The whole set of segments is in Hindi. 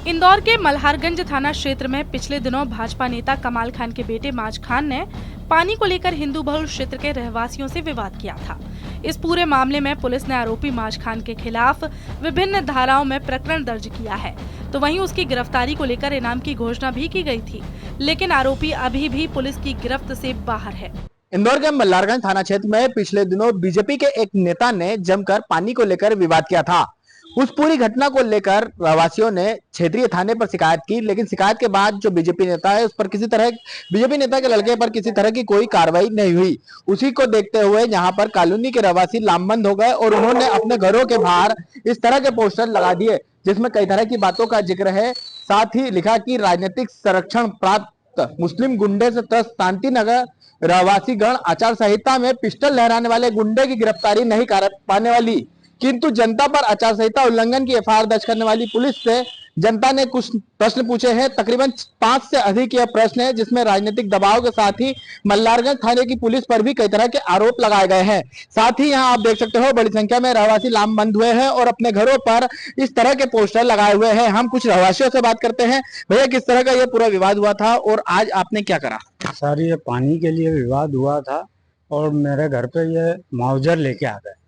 इंदौर के मल्हारगंज थाना क्षेत्र में पिछले दिनों भाजपा नेता कमाल खान के बेटे माज खान ने पानी को लेकर हिंदू बहुल क्षेत्र के रहवासियों से विवाद किया था। इस पूरे मामले में पुलिस ने आरोपी माज खान के खिलाफ विभिन्न धाराओं में प्रकरण दर्ज किया है, तो वहीं उसकी गिरफ्तारी को लेकर इनाम की घोषणा भी की गई थी, लेकिन आरोपी अभी भी पुलिस की गिरफ्त से बाहर है। इंदौर के मल्हारगंज थाना क्षेत्र में पिछले दिनों बीजेपी के एक नेता ने जमकर पानी को लेकर विवाद किया था। उस पूरी घटना को लेकर रहवासियों ने क्षेत्रीय थाने पर शिकायत की, लेकिन शिकायत के बाद जो बीजेपी नेता है उस पर बीजेपी नेता के लड़के पर किसी तरह की कोई कार्रवाई नहीं हुई। उसी को देखते हुए यहाँ पर कॉलोनी के रहवासी लामबंद हो गए और उन्होंने अपने घरों के बाहर इस तरह के पोस्टर लगा दिए जिसमें कई तरह की बातों का जिक्र है। साथ ही लिखा कि राजनीतिक संरक्षण प्राप्त मुस्लिम गुंडे से त्रस्त शांति नगर रहवासी गण आचार संहिता में पिस्टल लहराने वाले गुंडे की गिरफ्तारी नहीं कर पाने वाली, किंतु जनता पर आचार संहिता उल्लंघन की एफआईआर दर्ज करने वाली पुलिस से जनता ने कुछ प्रश्न पूछे हैं। तकरीबन 5 से अधिक यह प्रश्न है जिसमें राजनीतिक दबाव के साथ ही मल्हारगंज थाने की पुलिस पर भी कई तरह के आरोप लगाए गए हैं। साथ ही यहाँ आप देख सकते हो बड़ी संख्या में रहवासी लामबंद हुए हैं और अपने घरों पर इस तरह के पोस्टर लगाए हुए हैं। हम कुछ रहवासियों से बात करते हैं। भैया, किस तरह का ये पूरा विवाद हुआ था और आज आपने क्या करा? सर, ये पानी के लिए विवाद हुआ था और मेरे घर पे ये मुआवजा लेके आ गए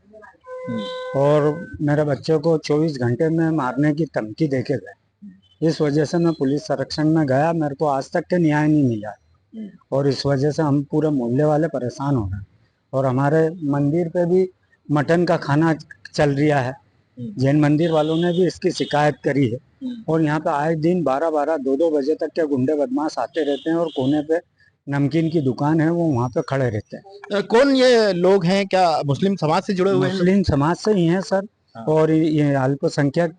और मेरे बच्चे को 24 घंटे में मारने की धमकी देके गए। इस वजह से मैं पुलिस संरक्षण में गया, मेरे को आज तक के न्याय नहीं मिला और इस वजह से हम पूरे मोहल्ले वाले परेशान हो रहे हैं। और हमारे मंदिर पे भी मटन का खाना चल रहा है। जैन मंदिर वालों ने भी इसकी शिकायत करी है और यहाँ पे आए दिन 12-12, 2-2 बजे तक के गुंडे बदमाश आते रहते हैं और कोने पे नमकीन की दुकान है, वो वहाँ पे खड़े रहते हैं। कौन ये लोग हैं? क्या मुस्लिम समाज से जुड़े हुए हैं? मुस्लिम समाज से ही हैं सर। और ये अल्पसंख्यक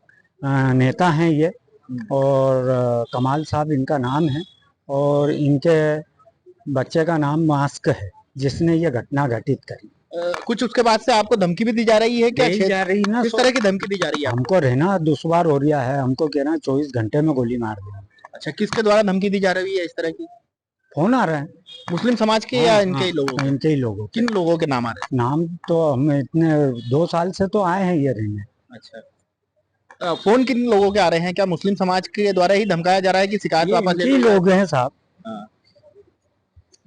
नेता हैं ये और कमाल साहब इनका नाम है और इनके बच्चे का नाम मास्क है जिसने ये घटना घटित करी। कुछ उसके बाद से आपको धमकी भी दी जा रही है क्या? जा रही ना, किस तरह की धमकी दी जा रही है? हमको रहना दुश्वार हो रहा है, हमको कह रहा है 24 घंटे में गोली मार देंगे। अच्छा, किसके द्वारा धमकी दी जा रही है इस तरह की? फोन आ रहा है मुस्लिम समाज के या इनके ही लोगों? इनके ही लोगों। किन लोगों के नाम आ रहे हैं? नाम तो हम इतने 2 साल से तो आए हैं ये रहने। अच्छा, फोन किन लोगों के आ रहे हैं? क्या मुस्लिम समाज के द्वारा ही धमकाया जा रहा है कि शिकायत वापस ले? लोग हैं साहब।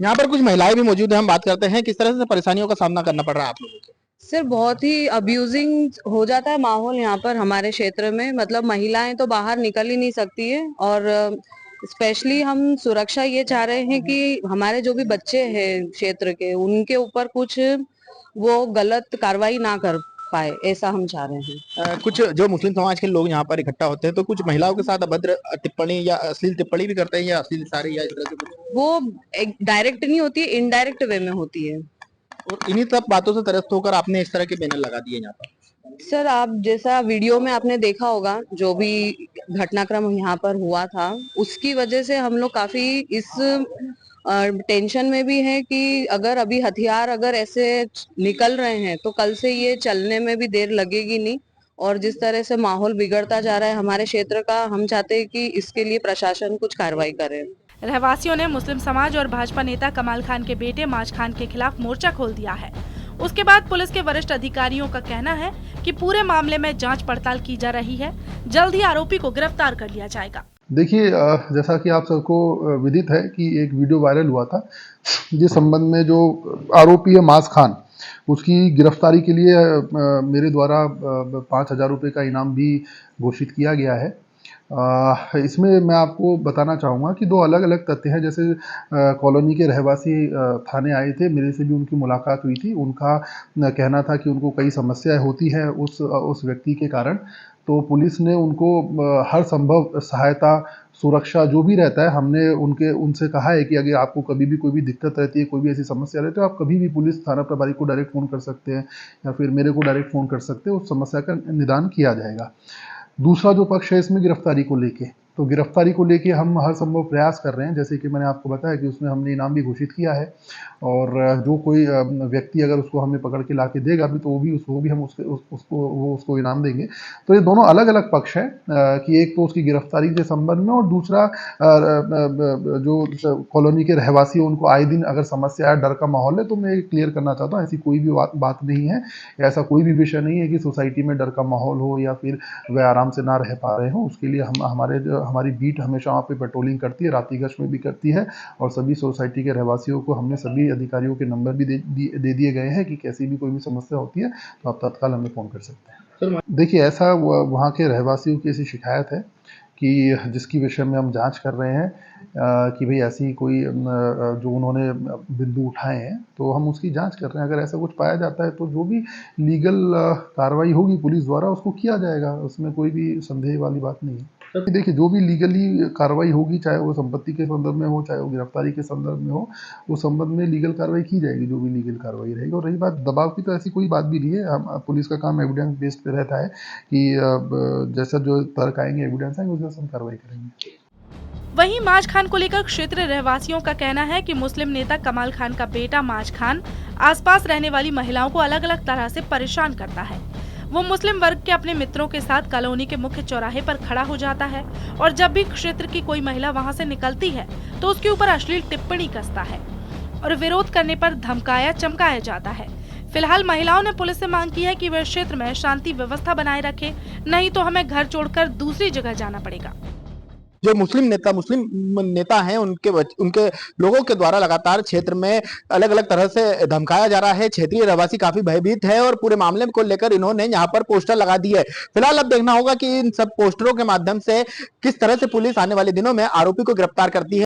यहाँ पर कुछ महिलाएं भी मौजूद हैं, हम बात करते हैं किस तरह से परेशानियों का सामना करना पड़ रहा है आप लोगों को? सर, बहुत ही अब्यूजिंग हो जाता है माहौल यहाँ पर हमारे क्षेत्र में। मतलब महिलाएं तो बाहर निकल ही नहीं सकती है और स्पेशली हम सुरक्षा ये चाह रहे हैं कि हमारे जो भी बच्चे हैं क्षेत्र के, उनके ऊपर कुछ वो गलत कार्रवाई ना कर पाए, ऐसा हम चाह रहे हैं। कुछ जो मुस्लिम समाज के लोग यहाँ पर इकट्ठा होते हैं तो कुछ महिलाओं के साथ अभद्र टिप्पणी या अश्लील टिप्पणी भी करते हैं या अश्लील इशारे या इस तरह के? वो डायरेक्ट नहीं होती है, इनडायरेक्ट वे में होती है। और इन्हीं सब बातों से त्रस्त होकर आपने इस तरह के बैनर लगा दिए यहाँ पर? सर, आप जैसा वीडियो में आपने देखा होगा, जो भी घटनाक्रम यहाँ पर हुआ था, उसकी वजह से हम लोग काफी इस टेंशन में भी है कि अगर अभी हथियार अगर ऐसे निकल रहे हैं तो कल से ये चलने में भी देर लगेगी नहीं। और जिस तरह से माहौल बिगड़ता जा रहा है हमारे क्षेत्र का, हम चाहते हैं कि इसके लिए प्रशासन कुछ कार्रवाई करे। रहवासियों ने मुस्लिम समाज और भाजपा नेता कमाल खान के बेटे माज खान के खिलाफ मोर्चा खोल दिया है। उसके बाद पुलिस के वरिष्ठ अधिकारियों का कहना है कि पूरे मामले में जांच पड़ताल की जा रही है, जल्द ही आरोपी को गिरफ्तार कर लिया जाएगा। देखिए, जैसा कि आप सबको विदित है कि एक वीडियो वायरल हुआ था जिस संबंध में जो आरोपी है माज खान, उसकी गिरफ्तारी के लिए मेरे द्वारा 5,000 रुपये का इनाम भी घोषित किया गया है। इसमें मैं आपको बताना चाहूँगा कि 2 अलग अलग तथ्य हैं। जैसे कॉलोनी के रहवासी थाने आए थे, मेरे से भी उनकी मुलाकात हुई थी। उनका कहना था कि उनको कई समस्याएं होती हैं उस व्यक्ति के कारण, तो पुलिस ने उनको हर संभव सहायता, सुरक्षा जो भी रहता है, हमने उनसे कहा है कि अगर आपको कभी भी कोई भी दिक्कत रहती है, कोई भी ऐसी समस्या रहती है, तो आप कभी भी पुलिस थाना प्रभारी को डायरेक्ट फ़ोन कर सकते हैं या फिर मेरे को डायरेक्ट फ़ोन कर सकते हैं, उस समस्या का निदान किया जाएगा। दूसरा जो पक्ष है इसमें गिरफ्तारी को लेके, तो गिरफ्तारी को लेके हम हर संभव प्रयास कर रहे हैं। जैसे कि मैंने आपको बताया कि उसमें हमने इनाम भी घोषित किया है, और जो कोई व्यक्ति अगर उसको हमें पकड़ के ला के देगा भी, तो वो भी हम उसको इनाम देंगे। तो ये दोनों अलग अलग पक्ष हैं, कि एक तो उसकी गिरफ्तारी के संबंध में, और दूसरा जो कॉलोनी के रहवासी, उनको आए दिन अगर समस्या है, डर का माहौल है, तो मैं क्लियर करना चाहता हूँ ऐसी कोई भी बात नहीं है। ऐसा कोई भी विषय नहीं है कि सोसाइटी में डर का माहौल हो या फिर वह आराम से ना रह पा रहे हो। उसके लिए हमारी बीट हमेशा वहाँ पे पेट्रोलिंग करती है, रात्रि गश्त में भी करती है, और सभी सोसाइटी के रहवासियों को हमने सभी अधिकारियों के नंबर भी दे दिए गए हैं कि कैसी भी कोई भी समस्या होती है तो आप तत्काल हमें फ़ोन कर सकते हैं। देखिए, ऐसा वहाँ के रहवासियों की ऐसी शिकायत है कि जिसकी विषय में हम जांच कर रहे हैं, कि भाई ऐसी कोई जो उन्होंने बिंदु उठाए हैं, तो हम उसकी जांच कर रहे हैं। अगर ऐसा कुछ पाया जाता है तो जो भी लीगल कार्रवाई होगी पुलिस द्वारा, उसको किया जाएगा, उसमें कोई भी संदेह वाली बात नहीं है। देखिए, जो भी लीगली कार्रवाई होगी, चाहे वो संपत्ति के संदर्भ में हो, चाहे वो गिरफ्तारी के संदर्भ में हो, उस संबंध में लीगल कार्रवाई की जाएगी, जो भी लीगल कार्रवाई रहेगी। और रही बात दबाव की, तो ऐसी कोई बात भी नहीं है। हम पुलिस का काम एविडेंस बेस्ड पे रहता है कि जैसा जो तर्क आएंगे, एविडेंस आएंगे, उस पर हम कार्रवाई करेंगे। वहीं माज खान को लेकर क्षेत्रीय रहवासियों का कहना है कि मुस्लिम नेता कमाल खान का बेटा माज खान आसपास रहने वाली महिलाओं को अलग अलग तरह से परेशान करता है। वो मुस्लिम वर्ग के अपने मित्रों के साथ कॉलोनी के मुख्य चौराहे पर खड़ा हो जाता है, और जब भी क्षेत्र की कोई महिला वहां से निकलती है तो उसके ऊपर अश्लील टिप्पणी कसता है, और विरोध करने पर धमकाया चमकाया जाता है। फिलहाल महिलाओं ने पुलिस से मांग की है कि वह क्षेत्र में शांति व्यवस्था बनाए रखे, नहीं तो हमें घर छोड़कर दूसरी जगह जाना पड़ेगा। जो मुस्लिम नेता हैं, उनके लोगों के द्वारा लगातार क्षेत्र में अलग अलग तरह से धमकाया जा रहा है। क्षेत्रीय रहवासी काफी भयभीत है, और पूरे मामले को लेकर इन्होंने यहाँ पर पोस्टर लगा दिए। फिलहाल अब देखना होगा कि इन सब पोस्टरों के माध्यम से किस तरह से पुलिस आने वाले दिनों में आरोपी को गिरफ्तार करती है।